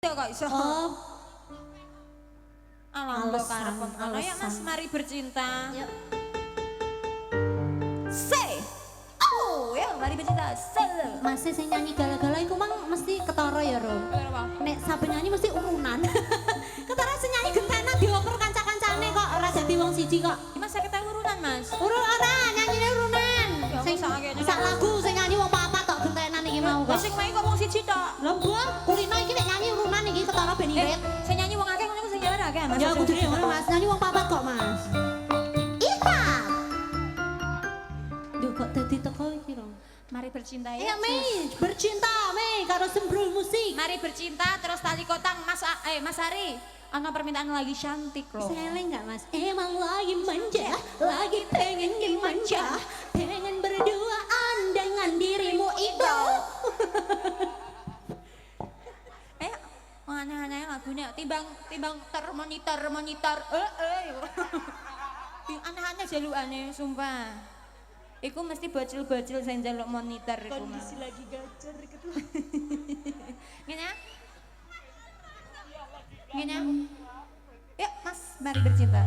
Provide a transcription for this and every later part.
Ya kok iso. Oh, Alhamdulillah Alasan, karep kono ya Mas, alasan. mari bercinta. yuk. Say. Oh, ya mari bercinta. Say. Masih sing nyanyi gala-gala iku mang mesti ketara ya, Ro. Nek saben nyanyi mesti urunan. Ketara sing nyanyi gentenan dioper kanca-kancane kok ora dadi wong siji kok. Mas saya ketahui urunan Mas. Urunan, nyanyine urunan. Ya, Sing aku sakake sak lagu sing nyanyi wong papat tok gentenan iki mau Wes kok. sing main kok wong siji tok. Lembur, kulino iki nek nyanyi urunan iki ketara ben irit. Sing nyanyi wong akeh ngono sing nyanyi akeh Mas. Ya aku dhewe ngono Mas, nyanyi wong papat kok Mas. Iya. Duh kok dadi teko iki Ro. Mari bercinta Iya ya. Mei, bercinta Mei karo sembrul musik. Mari bercinta terus tali kotang Mas Ari. Ana permintaan lagi cantik loh. Saya enggak Mas? Emang lagi manja, lagi pengen dimanja, pengen berduaan dengan dirimu itu. Aneh-aneh lagunya timbang monitor. Aneh-aneh jalukane sumpah. Iku mesti bocil-bocil sing njaluk monitor iku. Kondisi lagi gacor gitu. Ngene ya? Ngene ya? Yuk Mas, mari bercinta.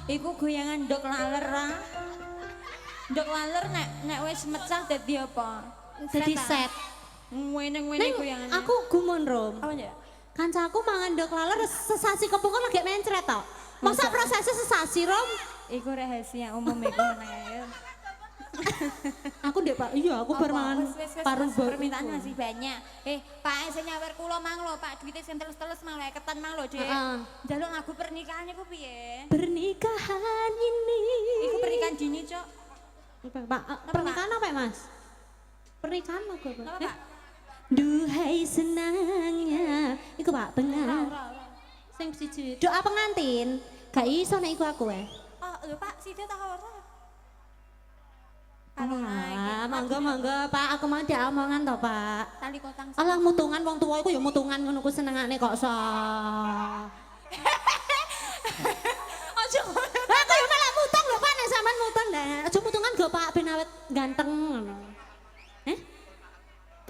Iku goyangan ndok laler ah. Ndok laler nek wis mecah dadi apa? Dadi set. Ngene-ngene goyangan. Aku gumun Rom. Apa ya? Kancaku mangan ndok laler sesasi kepungkur lagi mencret tok. Masa prosesnya sesasi Rom? Iku rahasia umum iku menang ae. Aku ndek Pak, iya aku bar mangan paru permintaan masih banyak. Pak sing nyawer kula mang lho, Pak duwite sing teles-teles mang lho, ketan mang lho, Dik. Njaluk lagu pernikahan iku piye? Pernikahan ini. Iku pernikahan dini, Cok. Pak, pernikahan apa ya, Mas? Pernikahan lagu apa? Apa, Pak? Duhai senangnya. Iku Pak, benar. Sing siji. Doa pengantin. Gak iso nek iku aku Oh, lho Pak, sida tak ora. Monggo Pak, aku mau ada omongan toh Pak. Tali kotang. Alah mutungan wong tua iku ya mutungan ngono ku senengane kok so. Aja. Lah kok malah mutang lho Pak nek sampean mutang dah. Aja mutungan go Pak ben awet ganteng ngono.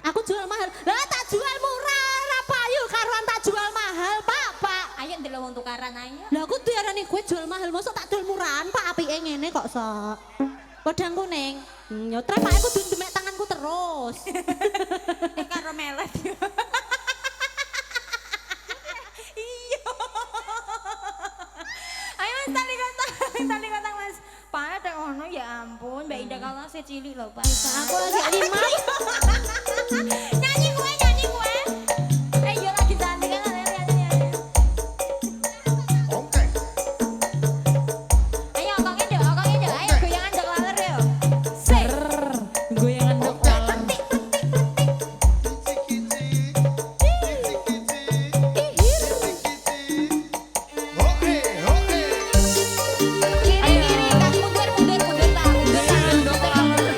Aku jual mahal. Lah tak jual murah ora payu karuan tak jual mahal Pak. Ayo ndelok wong tukaran ayo. Lah aku diarani kowe jual mahal mosok tak jual murahan Pak apike ngene kok so. Podang kuning. Nyotre Pak aku demek tanganku terus. Karo melet. Iya. Ayo Mas tali kotang Mas. Pak ada ono ya ampun, Mbak Indah kalau saya cilik lho Pak. Aku lagi 5. Nyanyi gue. Ayo lagi cantik kan lihat. Oke. Ayo okongin deh. Ayo goyangan dok laler yo. Sik. Goyangan dok laler. Kiri tak mundur tak mundur dok laler.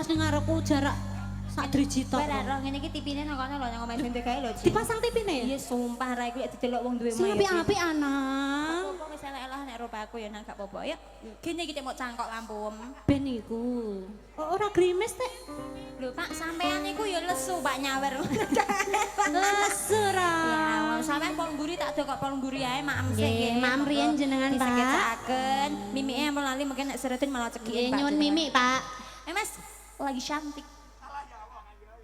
ning ngarepku jarak sak driji tok. Ora ro ngene iki tipine nang kono lho nang omahe sing gawe lho, Ci. Dipasang tipine? Iya sumpah ra iku didelok wong duwe Sing omahe. apik-apik anang. Apa wis elek-elek nek robaku ya nang gak apa-apa ya. Gene iki mau cangkok lampu. Ben iku. Kok ora grimes teh? Lho Pak, sampean iku ya lesu Pak nyawer. Lesu ra. Ya, sampean pol mburi tak do kok pol mburi ae maem sik Nggih, maem riyen jenengan, Pak. Disegetaken, mimike ampun lali mungkin nek seretin malah cekikin Nggih, nyuwun mimik, Pak. Mas, lagi cantik.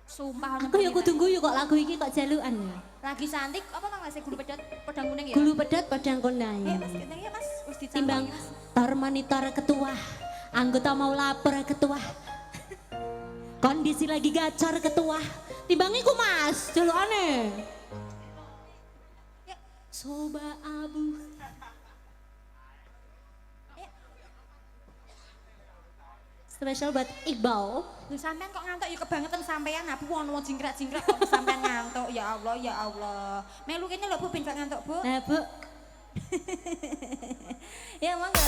Sumpah Aku ya kudu guyu kok lagu iki kok jalukan ya. lagi cantik apa nang wis gulu pedot pedang kuning ya? Gulu pedat padang kondang. Mas, keteng ya Mas, wis Timbang dicambang. tar monitor ketua, anggota mau lapor ketua. Kondisi lagi gacor ketua. Timbang iku Mas, jalukane. Ya, Soba abu. ya. Spesial buat Iqbal. Lho sampean kok ngantuk ya kebangetan sampean aku wong jingkrak-jingkrak kok sampean ngantuk. Ya Allah, ya Allah. Melu kene lho Bu ben gak ngantuk, Bu. Nah, Bu. Ya monggo.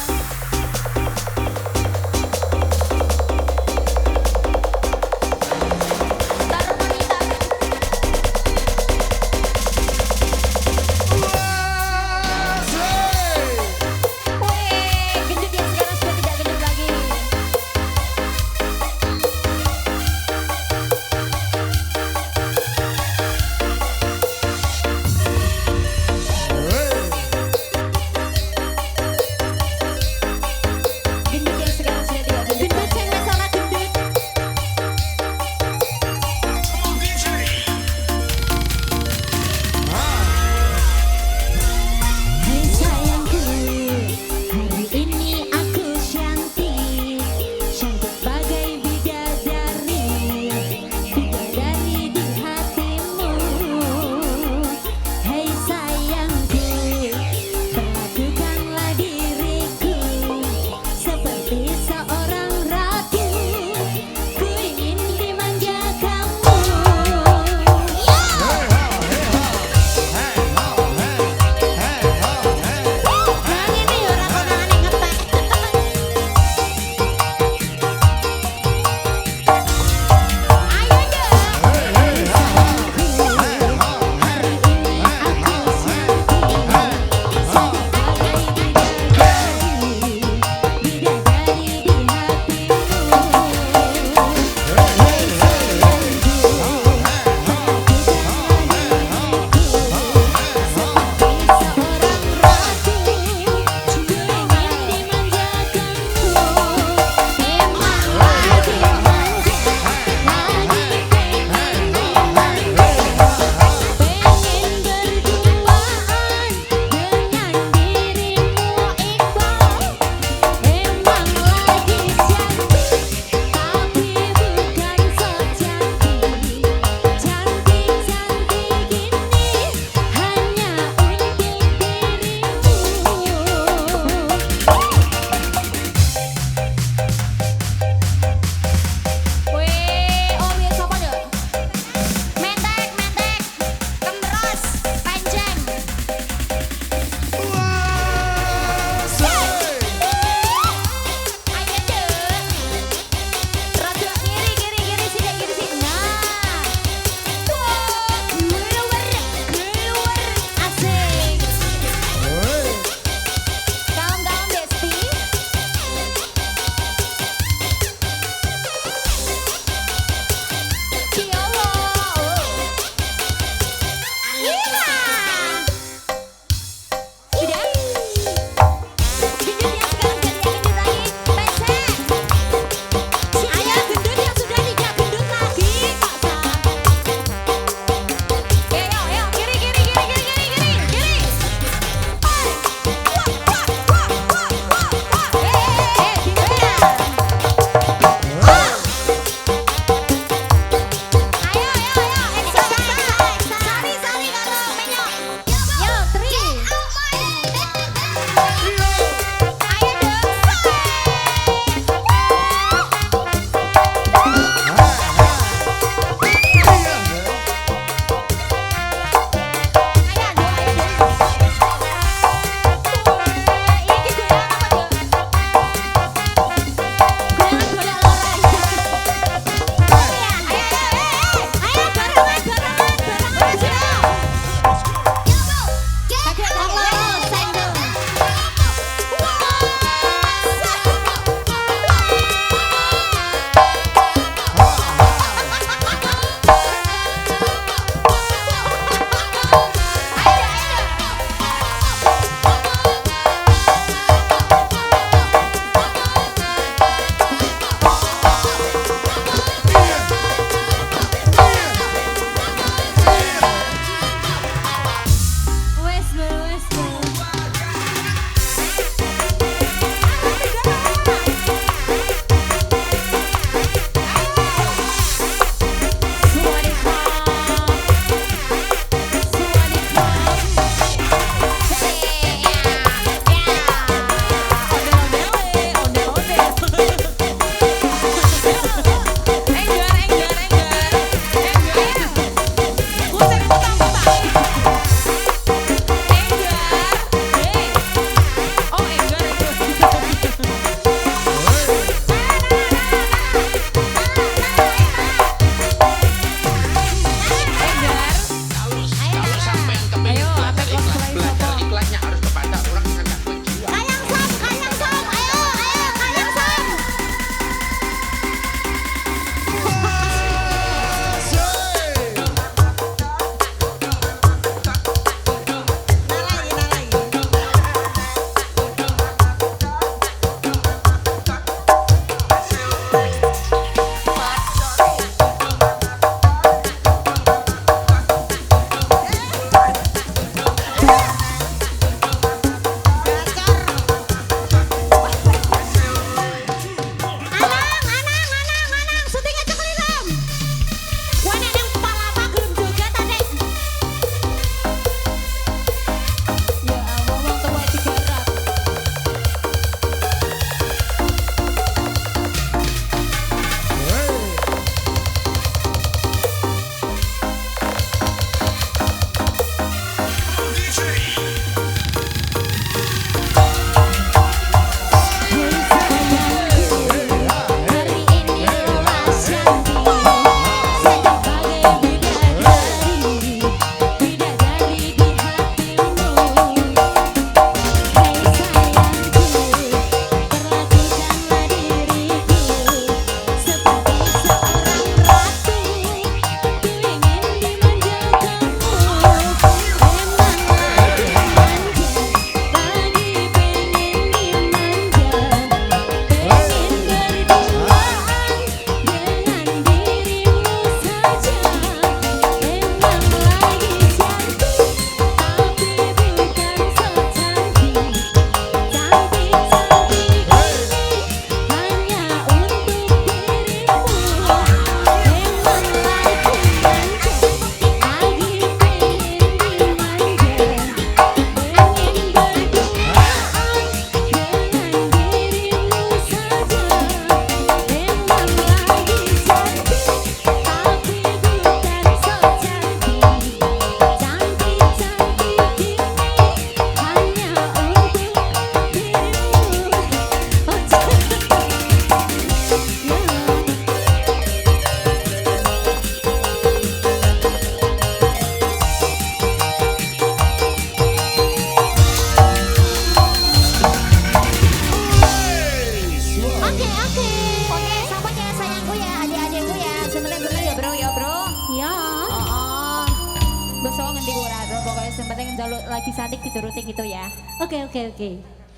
jaluk lagi satik dituruti gitu ya. Oke.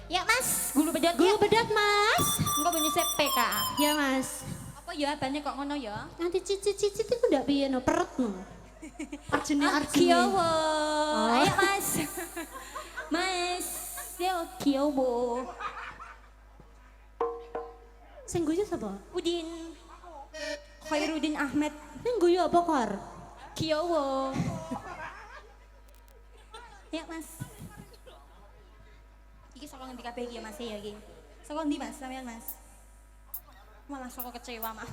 Ya Mas, gulu bedot Gulu ya. bedot Mas. Engko bunyi PK. Ya Mas. Apa ya abane kok ngono ya? Nanti cicit itu ndak piye no perut no. Arjuna. Kiyowo. Oh. Ayo Mas. Mas, yo Kiyowo. Sing guyu sapa? Udin. Khairuddin Ahmed. Sing guyu apa kor? Kiyowo. Ya Mas. Iki saka ngendi kabeh iki ya Mas ya iki. Saka ndi Mas sampean Mas? Malah saka kecewa mah.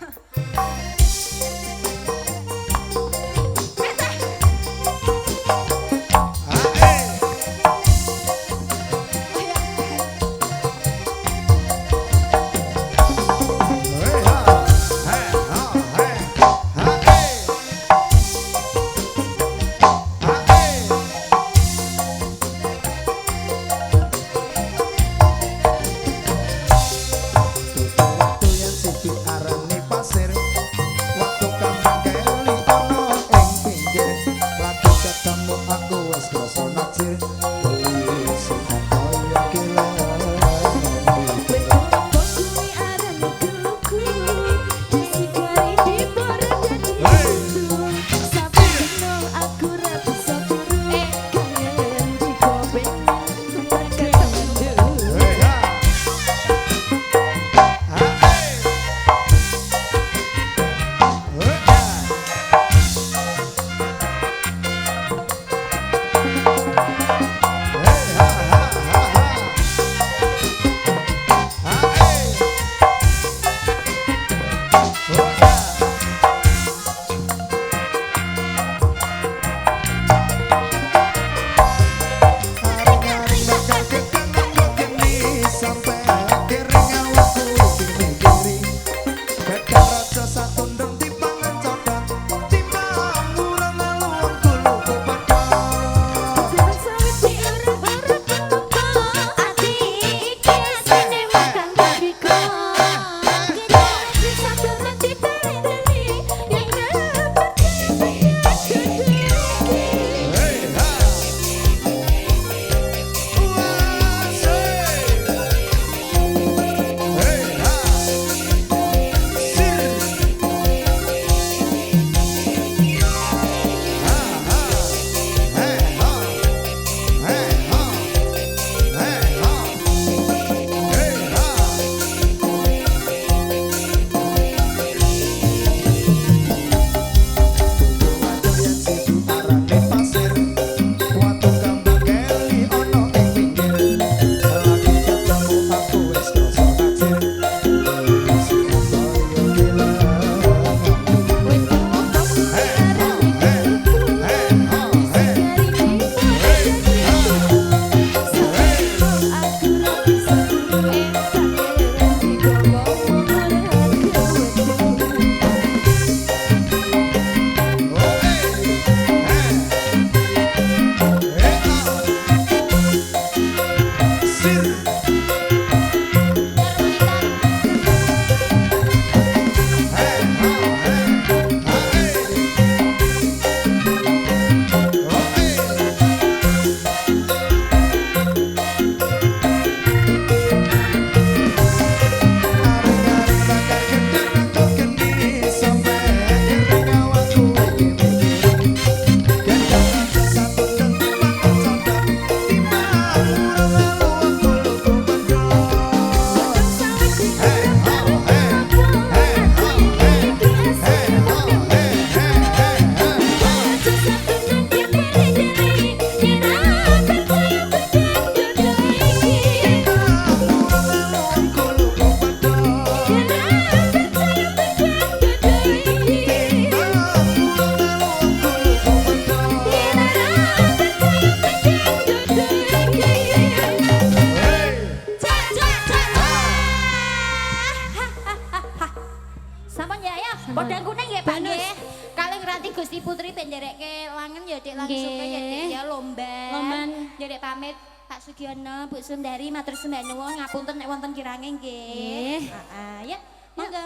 Nderek pamit Pak Sugiono, Bu Sundari matur sembah nuwun ngapunten nek wonten kirange nggih. Heeh, ya. Monggo.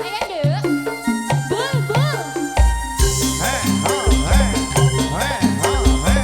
Ayo, Nduk. Bul, bul. Hey, ho, hey. Hey, ho, hey.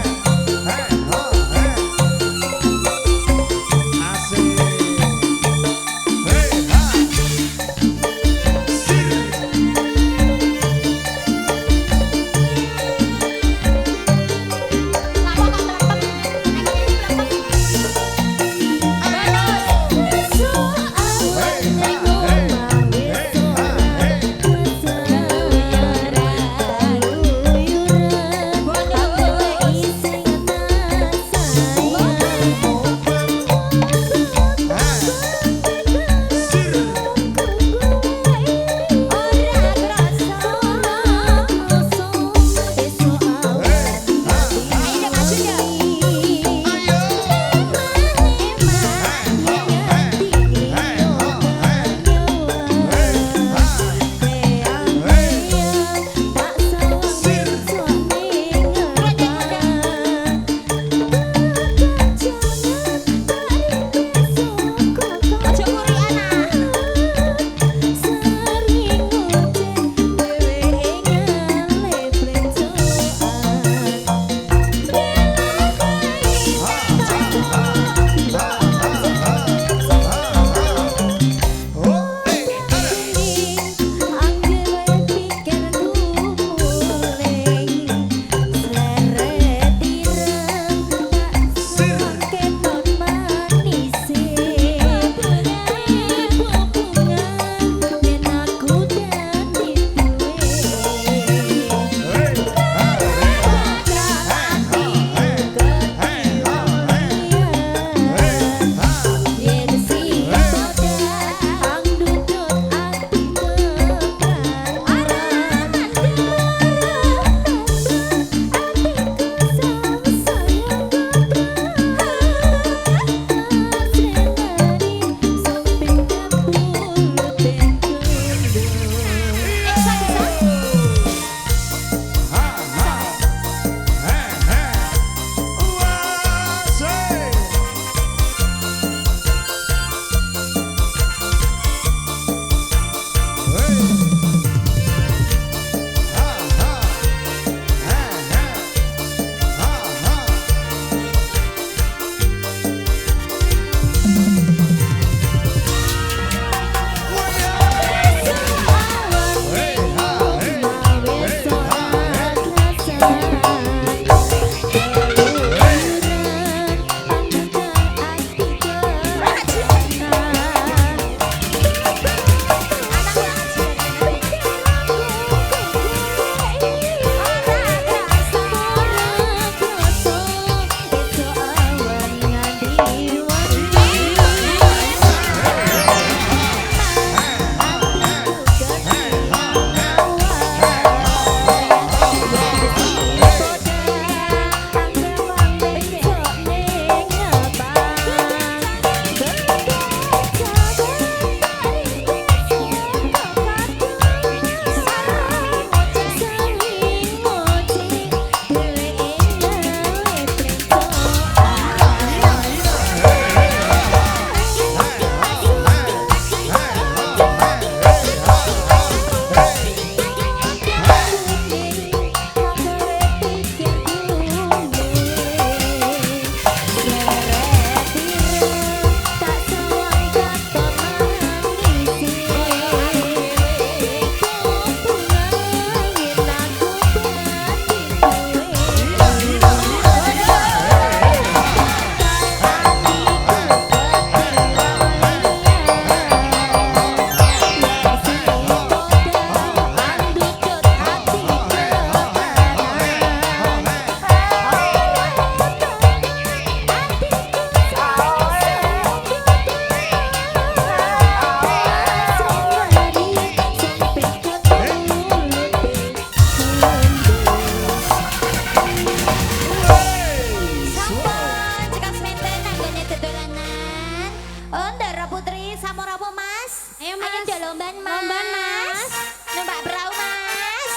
Oh, Ndara Putri Samora apa, Mas? Ayo, Mas. Ayo dolomban, Mas. Lomban, Mas. Numpak perahu, Mas.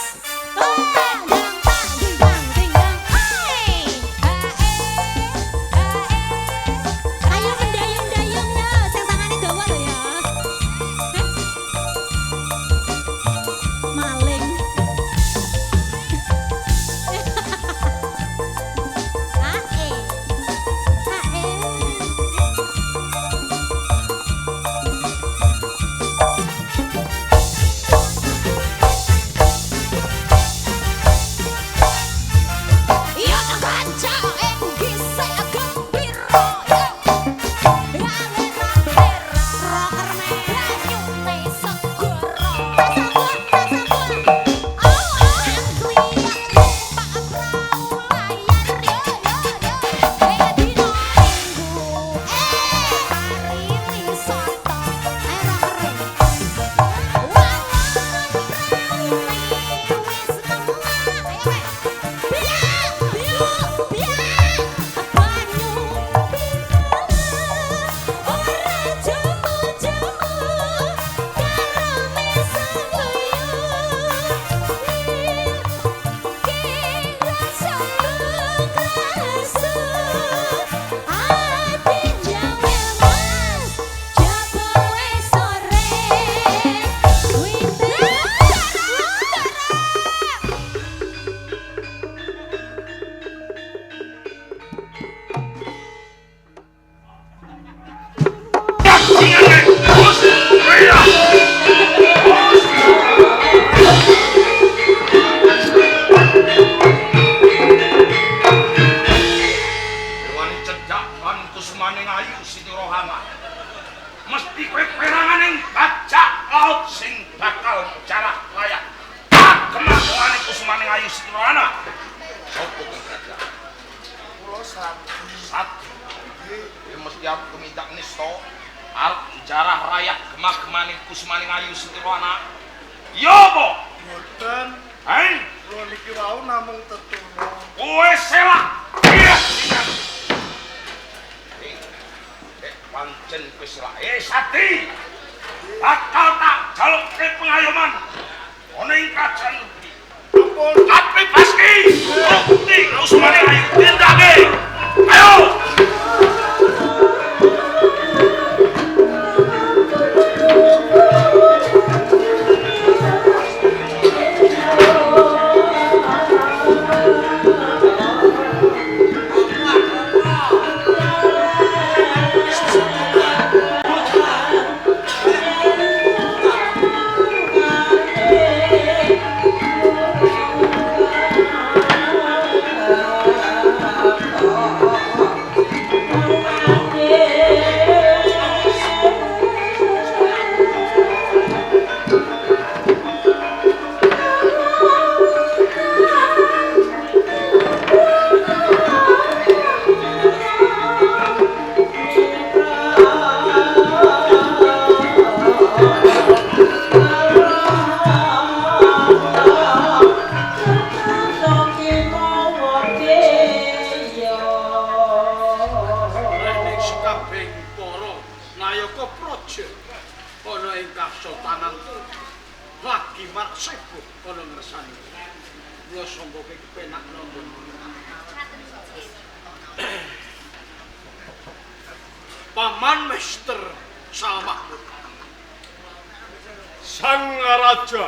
Dang, dang, dang, ding, dang, ding, dang. Hai. Ayo mendayung-dayung no, sing tangane dawa lho ya. Heh. Maling. Hae. Hae. Yo kanca enggi sek gembira yo. Rocker banyune segara. Aku iya numpak perahu layar yo dina Minggu mari wisata. Ayo rocker. Wani cedak lan kusmaning ayu Siti Rohana. Mesti kowe peranganing bajak laut sing bakal jarah layak. Kemangane kusmaning ayu Siti Rohana. Sopo kang raja? Kula satu. Nggih, mesti aku tumindak nista arep jarah rayak gemah-gemaning kusmaning ayu Siti Rohana. Yo apa? Boten, Hei, kula niki wau namung tetulung. kowe selak. Iya, ingat. Pancen wis lah. Sati. Bakal tak jalukke pengayoman. Ana ing kajan iki. Ampun, Ape paski. Bukti usmane ayo tindake. Ayo. nek sekabeh para nayaka praja ana ing kasultanan lagi marsibuk ana ngersani. Kula sangka kepenak nombor. Paman Mester Salmahmud. Sang Raja.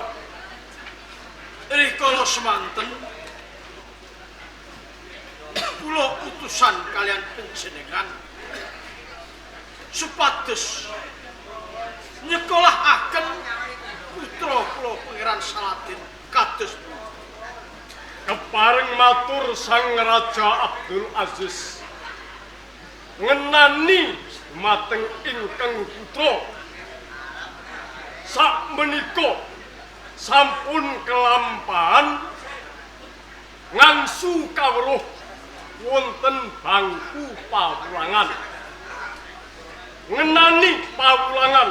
Rikala semanten kula utusan kalian panjenengan supados nyekolahaken putra kula Pangeran Saladin kados Kepareng matur Sang Raja Abdul Aziz ngenani mateng ingkang putra sakmenika sampun kelampahan ngangsu kawruh wonten bangku pawulangan ngenani pawulangan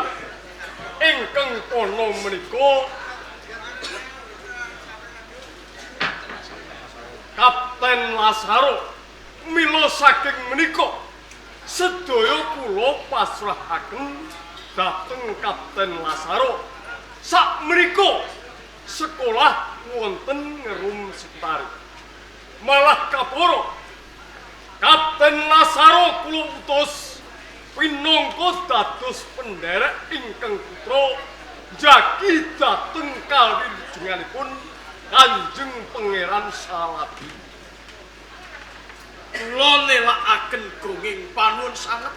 ingkang kono menika Kapten Lasaro mila saking menika sedaya kula pasrahaken dhateng Kapten Lasaro. Sakmenika sekolah wonten Ngerum Sitari. Malah kaporo Kapten Lasaro kula utus pinangka dados penderek ingkang putra jagi dhateng kawilujenganipun Kanjeng Pangeran Salabi. Kula nelakaken gunging panuwun sanget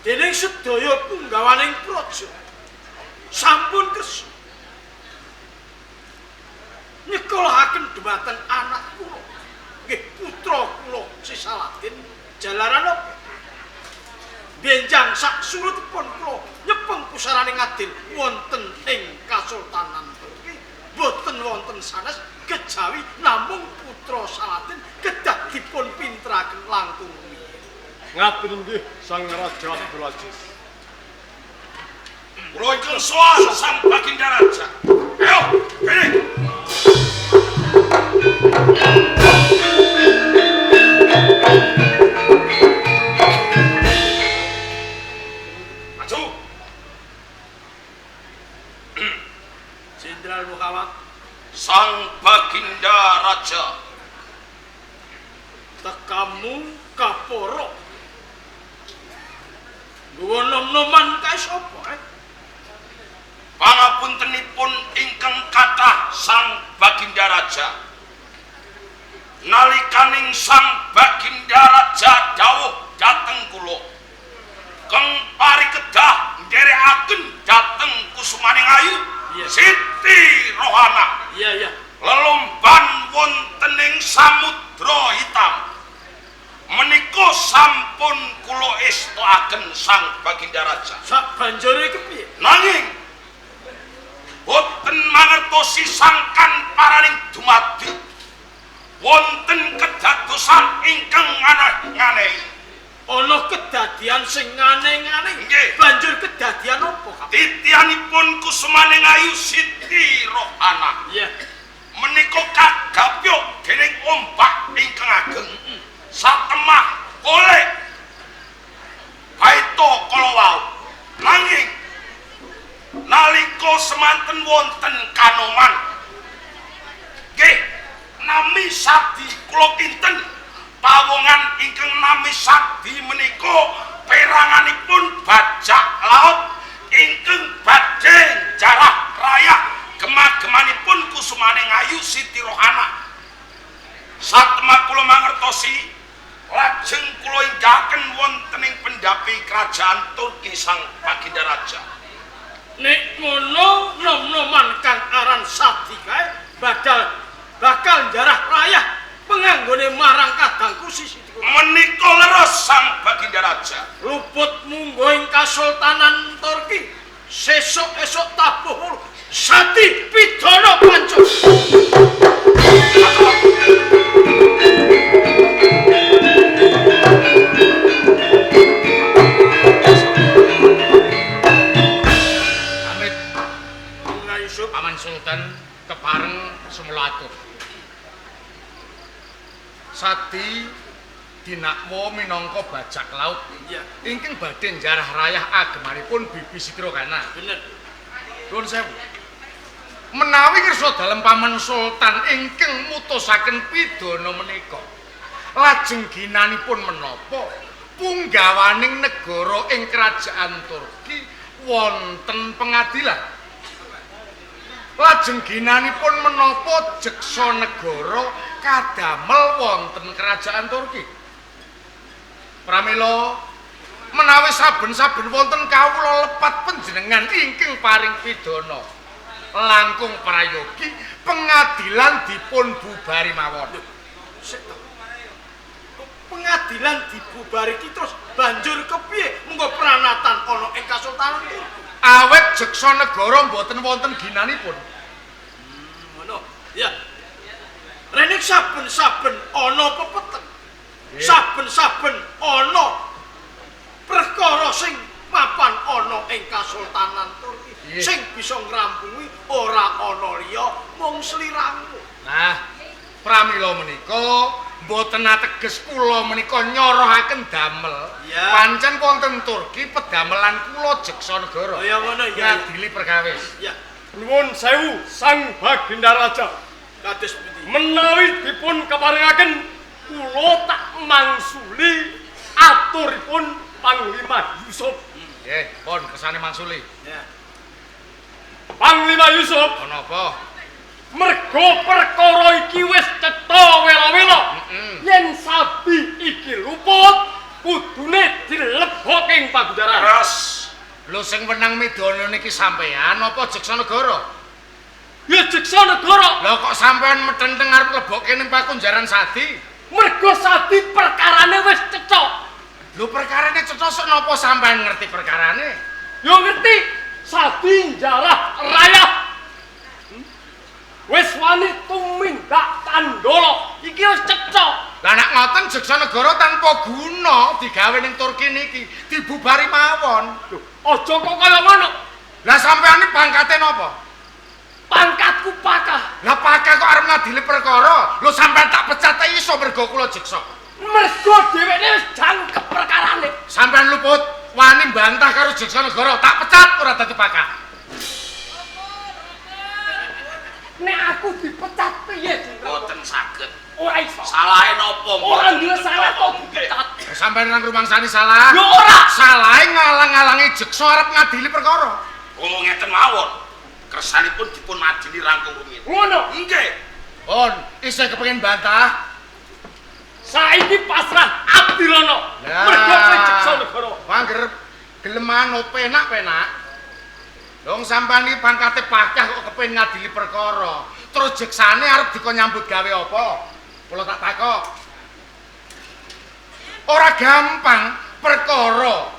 dening sedaya punggawaning praja sampun kersa nyekolahaken dhumateng anak kula nggih putra kula si Saladin jalaran apa benjang sak surutipun kula nyepeng pusarane ngadil wonten ing Kasultanan Turki boten wonten sanes kejawi namung putra Saladin kedah dipun pinteraken langkung ngaten nggih Sang Raja Abdul Aziz. Kula ingkang sowan Sang Baginda Raja. Ayo, kene. Maju. Jenderal Muhammad Sang Baginda Raja. Tekamu kaporo. Nuwun nom-noman kae sapa? Pangapuntenipun ingkang kathah Sang Baginda Raja. Nalikaning Sang Baginda Raja dawuh dhateng kula, keng parikedah nderekaken dhateng kusumaning ayu Siti Rohana. Iya. Lelomban wontening Samudra Hitam. Menika sampun kula estoaken Sang Baginda Raja. Sak banjure kepiye? Nanging boten mangertosi sangkan paraning dumadi wonten kedadosan ingkang aneh-aneh. Ana kedadian sing aneh-aneh. Nggih. Banjur kedadian apa, Kak? Titianipun kusumaning ayu Siti Rohana. Iya. Menika kagapyuk dening ombak ingkang ageng. Satemah oleh baita kala wau. Nanging nalika semanten wonten kanoman nggih nami sabdi kula kinten pawongan ingkang nami sabdi menika peranganipun bajak laut ingkang badhe jarah raya gemah-gemanipun kusumaning ayu Siti Rohana. Satemah kula mangertosi lajeng kula inggaken wontening pendapi kerajaan Turki Sang Baginda Raja. Nek ngono nom-noman kang aran Sadi kae bakal jarah rayah penganggone marang kadangku Siti. Menika leres Sang Baginda Raja. Luput munggo ing Kasultanan Turki. Sesuk-esuk tabuh Sadi pidana panca. Paman Sultan kepareng semula atur. Sadi dinakwa minangka bajak laut ingkang badhe njarah rayah agemanipun Bibi Siti Rohana. Bener. Nuwun sewu. Menawi ngersa dalem Paman Sultan ingkang mutusaken pidana menika, lajeng ginanipun menapa punggawaning negara ing kerajaan Turki wonten pengadilan. Lajeng ginanipun menapa jeksa negara kadamel wonten kerajaan Turki. Pramila menawi saben-saben wonten kawula lepat panjenengan ingkang paring pidana langkung prayogi pengadilan dipun bubari mawon. Pengadilan dibubari ki terus banjur kepiye mengko pranatan ana ing Kasultanan Turki? Awet jeksa negara mboten wonten ginanipun. Ngono. Ya. Rene saben-saben ana pepeten. Saben-saben ana perkara sing mapan ana ing Kasultanan Turki. Sing bisa ngrampungi ora ana liya mung sliramu. Nah, pramila menika Mboten ateges kula menika nyorohaken damel. Ya. Pancen wonten Turki pedamelan kula Jeksa Negara. Oh ya ngono ya. Ngadili perkawis. Ya. Nuwun sewu Sang Baginda Raja. Kados pundi? Menawi dipun kaparingaken kula tak mangsuli aturipun Panglima Yusuf. Nggih, pun kersane mangsuli. Ya. Panglima Yusuf, Ana apa? mergo perkara iki wis cetha wela-wela. Yen sabi iki luput, kudune dilebokke ing pagunjaran. Terus Lho sing wenang midana niki sampean apa Jeksa Negara? Ya Jeksa Negara, Lah kok sampean metenteng arep lebokke ning pakunjaran Sadi? mergo sabi perkarane wis cetha. Lho perkarane cetha sok napa sampean ngerti perkarane? Yo ngerti, sabi jarah raya. Wis wani tumindak Kandala. Iki wis cetha. Lah nek ngoten Jeksa Negara tanpa guna digawe ning Turki niki dibubari mawon. Loh, aja kok kaya ngono. Lah sampean iki pangkate napa? Pangkatku pakah. Lah pakah kok arep ngadili perkara. Lho sampean tak pecat ta iso mergo kula Jeksa. Mergo dheweke wis jangkep perkarane. Sampean luput wani bantah karo Jeksa Negara, tak pecat ora dadi pakah. Nek aku dipecat piye, Jenderal? boten saged. Ora iso. Salahe napa? Ora duwe salah kok dipecat. Sampean nang rumangsani salah. Yo ora. Salahe ngalang-alangi Jeksa arep ngadili perkara. Oh ngeten mawon. Kersanipun dipun adili rangkung rumiyin. Ngono. Nggih. Pun isih kepengin bantah. Saiki pasrah Abdirono. Mergo kowe Jeksa Negara. Angger gelem manut penak-penak. Dong sampean iki pangkate pakah kok kepengin ngadili perkara. Terus jeksane arep dikon nyambut gawe apa? Kula tak takok. Ora gampang perkara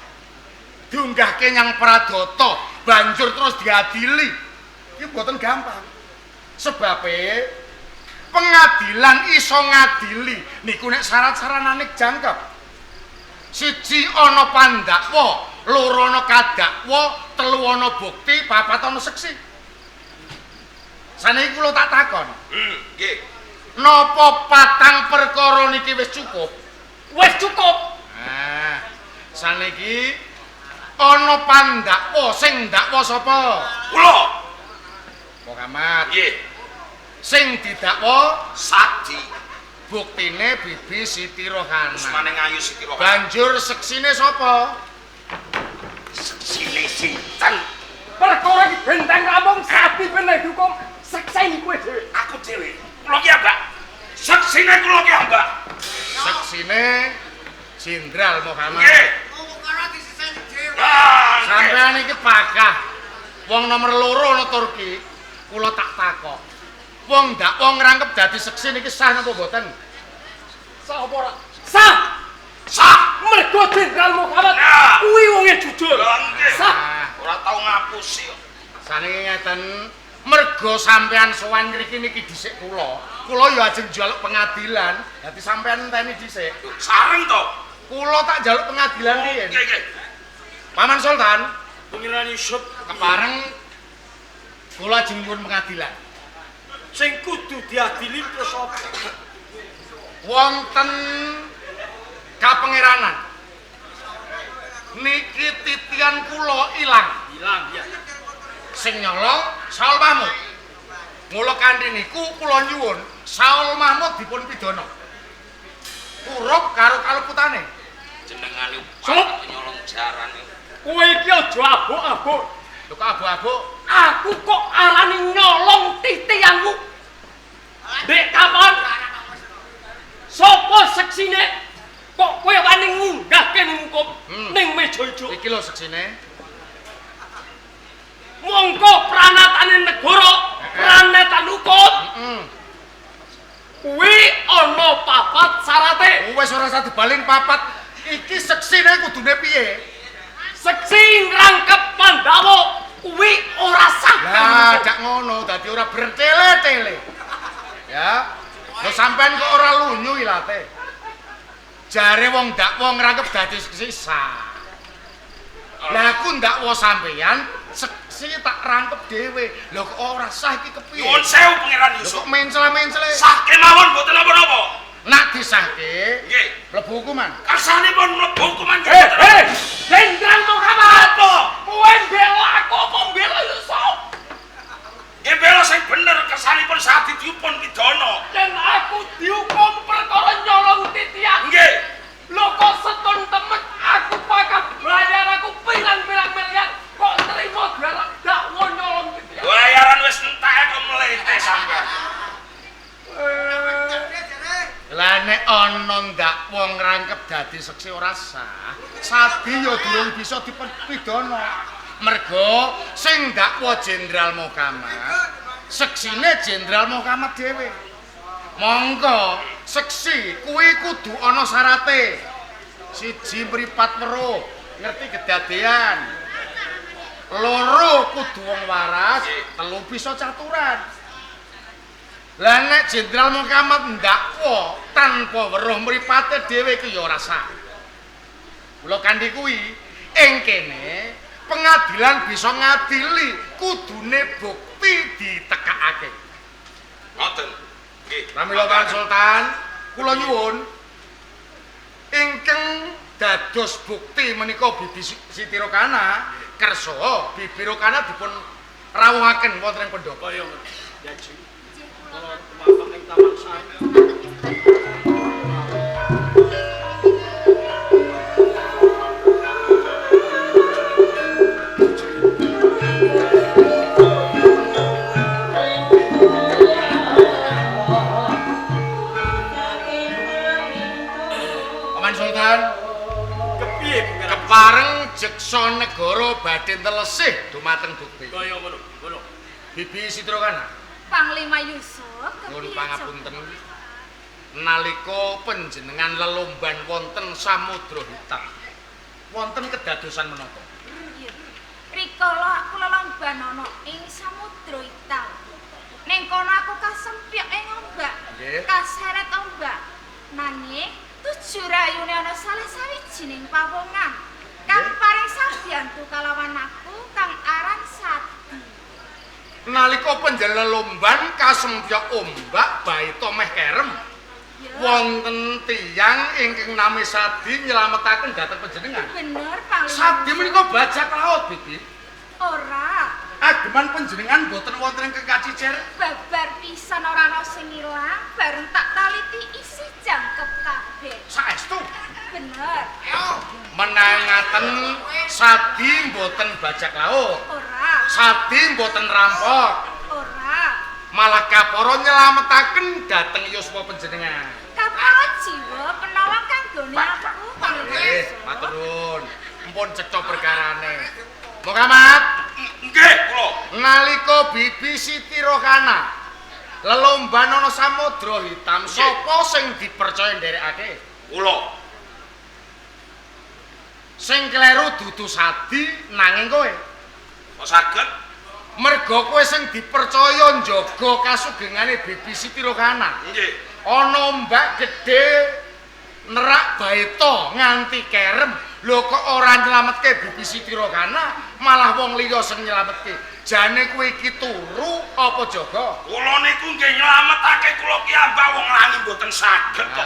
diunggahke nyang Pradata, banjur terus diadili. Iki mboten gampang. Sebabe pengadilan iso ngadili niku nek syarat-syaratane jangkep. Siji ana pandakwa, loro ana kadakwa, telu ana bukti, papat ana seksi. Saniki kula tak takon. Nggih. Napa patang perkara niki wis cukup? Wis cukup. Nah, saniki ana pandakwa, sing ndakwa sapa? Kula. Kok amat. Nggih. Sing didakwa Sadi. buktine Bibi Siti Rohana. Usmane ngayu Siti Rohana. Banjur seksine sapa? Seksine sinten? Perkara iki benteng kampung sapi bener hukum. Sekseni kowe dhewe. Aku dhewe. Kula ki ambak. Seksine kula ki ambak. Seksine Jenderal Muhammad. Nggih. Ah, nggih. Sampeyan iki pakah. Wong nomor loro ana Turki, kula tak takok. Wong dakwa ngrangkep dadi seksi niki sah napa mboten? Sah apa ora? Sah. Sah. Mergo Jenderal Muhammad Ya. kuwi wonge jujur. Nggih. Sah. Ora tau ngapusi kok. Saniki ngeten, mergo sampean sowan mriki niki dhisik kula. Kula ya ajeng njaluk pengadilan, dadi sampean enteni dhisik. Sareng to. Kula tak njaluk pengadilan riyen. Nggih, nggih. Paman Sultan, Pangeran Yusuf kepareng kula ajeng nyuwun pengadilan. sing kudu diadili terus apa? Wonten kapengeranan. Niki titian kula ilang. Hilang ya. Sing nyolong Saul Mahmud. Mula kanthi niku kula nyuwun Saul Mahmud dipun pidana. Urup karo kaluputane. Jenengane Sup. nyolong jarane. Kowe iki aja abuk-abuk. Lho kok abu-abu? Aku kok arani nyolong titianmu. Dek kapan? Sopo seksine? Kok kowe wani ngunggahke ning hukum ning meja ijo? Iki lho seksine. Mongko pranatane negara, pranatan hukum. Kuwi ana papat syarate. Wis ora usah dibalin papat. Iki seksine kudune piye? Seksi ngrangkep Pandhawa kuwi ora sah. Lah, dak ngono dadi ora bertele-tele. Ya. Lho sampean kok ora lunyu ilate. Jare wong dakwa ngrangkep dadi seksi sah. Lah aku ndakwa sampeyan seksi tak rangkep dhewe. Lho kok ora sah iki kepiye? Nyuwun sewu Pangeran Lho Yusuf. kok mencel-mencele. Sah kemawon mboten napa-napa. nak disahke Nggih. mlebu hukuman. Kersanipun mlebu hukuman. Jenderal Muhammad apa? Kowe bela aku apa bela Yusuf? Nggih bela sing bener kersanipun Sadi diupun pidana. Yen aku dihukum perkara nyolong titian. Nggih. Lho kok setun temen aku pakai bayar aku pirang-pirang miliar kok terima dakwa nyolong titian. Bayaran wis entek kok mlete sampean. Lah nek ana ndakwa ngrangkep dadi seksi ora sah, Sadi ya durung bisa dipidana. Mergo sing ndakwa Jenderal Muhammad, seksine Jenderal Muhammad dhewe. Monggo seksi kuwi kudu ana syarate. Siji mripat weruh, ngerti kedadean. Loro kudu wong waras, telu bisa caturan. Lah nek Jenderal Muhammad ndakwa tanpa weruh mripate dhewe iki ya ora sah. Mula kanthi kuwi ing kene pengadilan bisa ngadili kudune bukti ditekakake. Ngoten. Nggih. Pramila Pak Sultan, kula nyuwun ingkang dados bukti menika Bibi Siti Rokana kersa Bibi Rokana dipun rawuhaken wonten ing pendhapa. Kaya ngono. Ya, Ji. Kula tumapak ing Taman Sari. Paman Sultan, Kepiye pengen kepareng jeksa negara badhe telesih dumateng bukti. kaya ngono. Ngono. Bibi Siti Rokana, Panglima Yusuf, nuwun pangapunten. Nalika panjenengan lelomban wonten Samudra Hitam, wonten kedadosan menapa? Rikala aku lelomban ana ing Samudra Hitam. Ning kono aku kasempyok ing ombak. Nggih. Kaseret ombak. Nanging tujuh rayune ana salah sawijining pawongan kang paring sambiyantu kalawan aku kang aran Sadi. Nalika panjenengan lelomban kasempyok ombak baita meh kerem, wonten tiyang ingkang nami Sadi nyelametaken dhateng panjenengan. Bener, Panglima. Sadi menika bajak laut, Bibi. Ora. Ageman panjenengan boten wonten ing kacicer. Babar pisan ora ana sing ilang, bareng tak taliti isi jangkep kabeh. Saestu Bener. menangaken Sadi boten bajak laut. Ora. Sadi boten rampok. Ora. Malah kapara nyelametaken dhateng yuswa panjenengan. Kapara jiwa penolong kanggone aku, Panglima Nggih, Yusuf. matur nuwun. Mumpun cetha perkarane. Muhammad, Nggih, kula. nalika Bibi Siti Rokana lelomban ana Samudra Hitam, sapa sing dipercaya nderekake? Kula. Sing kleru dudu Sadi nanging kowe. Kok saged? Merga kowe sing dipercaya njaga kasugengane Bibi Siti Rokana. Nggih. Ana ombak gedhe nerak baita nganti kerem. Lho kok ora nyelametke Bibi Siti Rokana, malah wong liya sing nyelametke. Jane kowe iki turu apa jaga? Kula niku nggih nyelametake kula ki ambak wong langi mboten saged kok.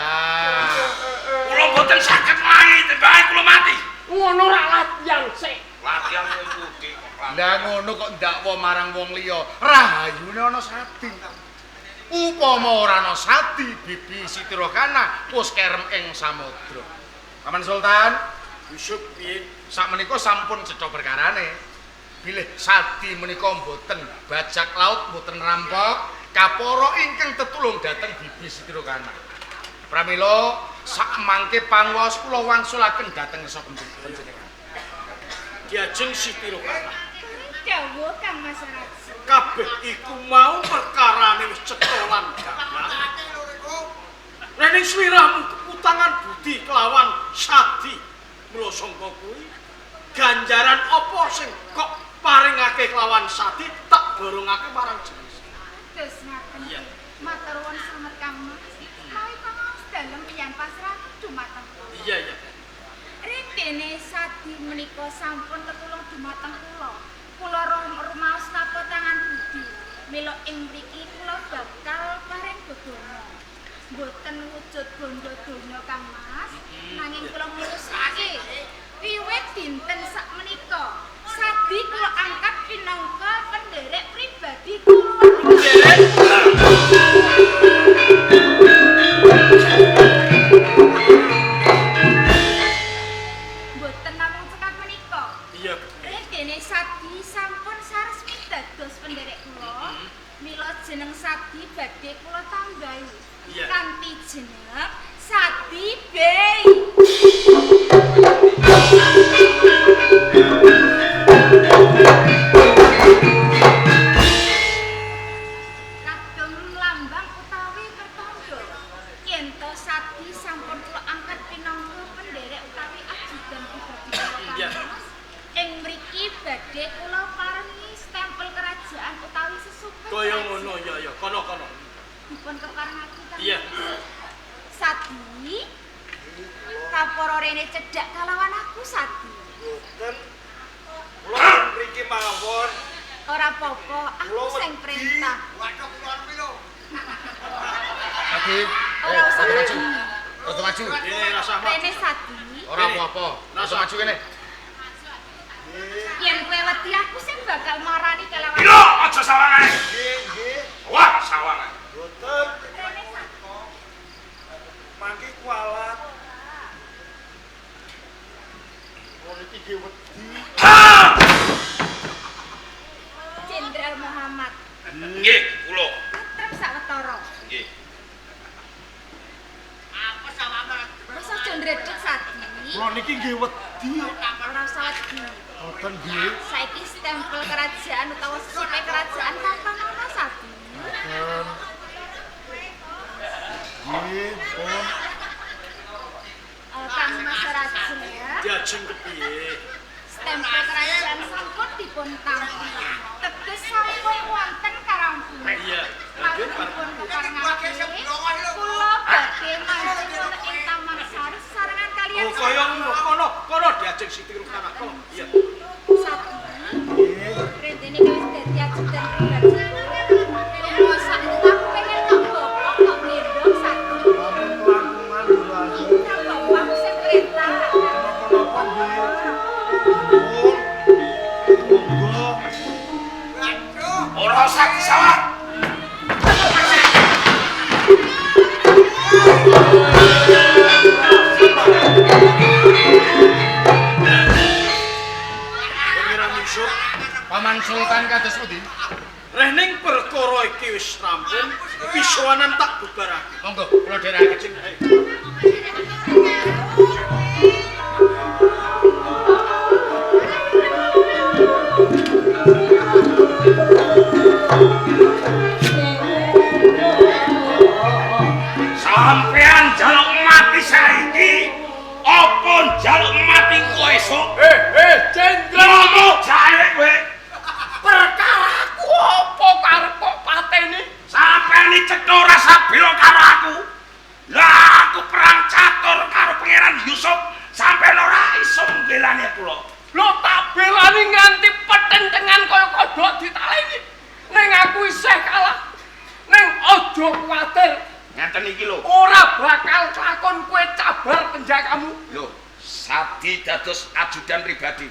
Kula mboten saged langi tembake kula mati. Ngono ora latihan sik. Latihan yang putih kok. Lah ngono kok ndakwa marang wong liya. Rahayune ana Sadi. Upama ora ana Sadi, Bibi Siti Rokana wis kerem ing samudra. Paman Sultan, Yusuf piye? sakmenika sampun cetha perkarane. Bilih Sadi menika mboten bajak laut, mboten rampok, kapara ingkang tetulung dhateng Bibi Siti Rokana. Pramila sak mangke panguwas kula wangsulaken dhateng sapa panjenengan. Diajeng Siti Rokana. Dawuh Kang Mas Raji. Kabeh iku mau perkarane wis cetha lan gampang. Ning sliramu keputangan budi kelawan Sadi. Mula sangka kuwi ganjaran apa sing kok paringake kelawan Sadi tak borongake marang jenis. Terus ngaten. Iya. Matur nuwun sanget Kang Mas. Mawi pangaos dalem yen pasrah dumateng kula. Iya, iya. Rikene Sadi menika sampun tetulung dumateng kula. Kula rumaos napa tangan budi. Mila ing mriki kula bakal paring begono. Boten wujud bondo donya Kang Mas, nanging kula mutusake wiwit dinten sakmenika Sadi kula angkat pinangka penderek pribadi kula. Boten namung cekak menika. Iya. Dene Sadi sampun saresmi dados penderek kula. Mila jeneng Sadi badhe kula tambahi. Iya. Kanthi jeneng Sadi Bey. Kadung lambang utawi pertanda yen to Sadi sampun kula angkat pinangka penderek utawi ajudan pribadi kula. Iya. Ing mriki badhe kula paringi stempel kerajaan utawi sesupen. Kaya ngono ya, kono-kono. Dipun keparengaken Kang. Iya. Sadi. Kaporo rene cedhak kalawan aku Sadi. Boten. Kula mriki mawon. Ora apa-apa, aku sing perintah. Waduh kula lho. Sadi. Ora usah maju. Rada maju. Dene rasa Rene Sadi. Ora apa-apa. Rada maju kene. Yen kowe wedi aku sing bakal marani kalawan. Lho, aja sawangan. nggih. Wah, sawangan. Boten. Rene Sadi. Mangke kualat. Kula iki nggih wedi. Ha! Jenderal Muhammad. Nggih, kula. Trep sawetara. Nggih. Wis aja ndredeg Sadi. Kula niki nggih wedi. Ora usah wedi. Boten nggih. Saiki stempel kerajaan utawa sesupe kerajaan kapan ana Sadi? Boten. Nggih, pun Kang Mas Raja. diajeng kepiye? Stempel kerajaan sampun dipun tampi. Teges sampun wonten karampungan. Iya. Lalu dipun keparengake kula badhe maju ing Taman Sari sarengan kalian. Oh, kaya ngono. Kono diajeng Siti Rukana. Kono. Iya. Satu. Rentene wis dadi ajudan pribadi. Kula sakniki aku pengen tok bapak kok gendong satu. Langkungan durane. Bapak sing perintah. Kenapa nggih? Monggo. Ora usah disawang. Pengiran Yusuf, Paman Sultan kados pundi? reh ning perkara iki wis rampung, pisowanan tak bubarake. Monggo kula dherekaken. Sampean jaluk mati saiki apa njaluk mati kowe esuk? Jenderal, Ngomong jae kowe. perkaraku apa karep kok pateni? Sampean iki cetha rasa bela karo aku. Lah aku perang catur karo Pangeran Yusuf sampean ora iso ngelani kula. Lho tak belani nganti petentengan kaya kodhok ditaleni. Ning aku isih kalah. Ning aja kuwatir. Ngeten iki lho. Ora bakal lakon kowe cabar penjagamu. Lho, Sadi dados ajudan pribadi.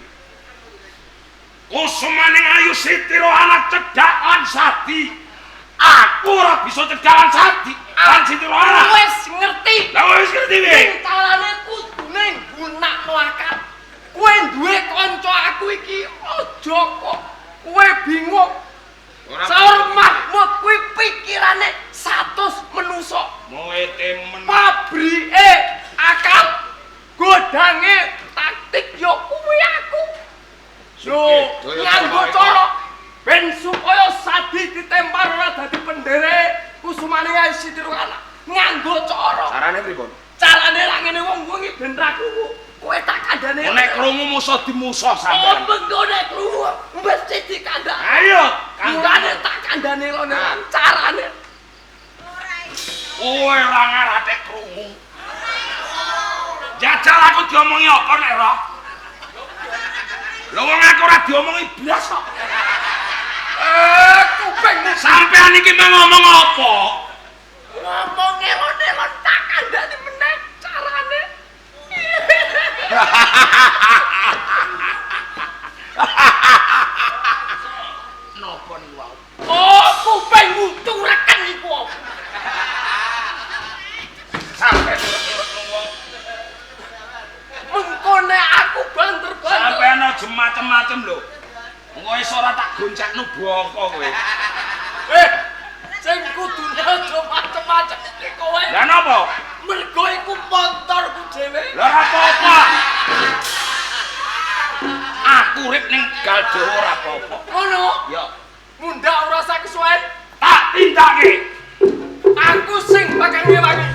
Kusumaning ayu Siti Rohana cedhakan Sadi. Aku ora bisa cedhakan Sadi. Lan Siti Rohana. Wis ngerti. Lah wis ngerti piye? Ning carane kudune gunakno akal. Kowe duwe kanca aku iki aja kok kowe bingung. Ora Saur Mahmud kuwi pikirane 100 menungso. moe temen. Pabrike akal, godange taktik yo kuwi aku. Yo, nganggo cara ben supaya Sadi ditempar ora dadi penderek Kusumane Siti Rukana. Nganggo cara. Carane pripun? Carane ra ngene wong-wong iki ben ra krungu. Kowe tak kandhane. Nek krungu musuh dimusuh Oh, sampean. benggone krungu mesti dikandhani. Ayo, Kandhane tak kandhane lone carane. kowe ora ngarate krungu. Jajal aku diomongi apa nek roh? Lho wong aku ora diomongi blas kok. Kuping Sampean iki mau ngomong apa? ngomong ngelone kandhane meneh carane. Napa niku wau? Oh, kuping mutureken iku. Sampai nurut-nurut Mengko nek aku banter-banter. sampean aja macem-macem lho. Engko wis ora tak goncakno boko kowe. Sing kudune aja macem-macem iki kowe. Lah napa? Mergo iku montorku dhewe. Lah apa-apa. Aku urip ning Galdawa ora apa-apa. Ngono? Ya, Mundak ora usah kesuwen. tak tindake. Aku sing bakal ngewangi.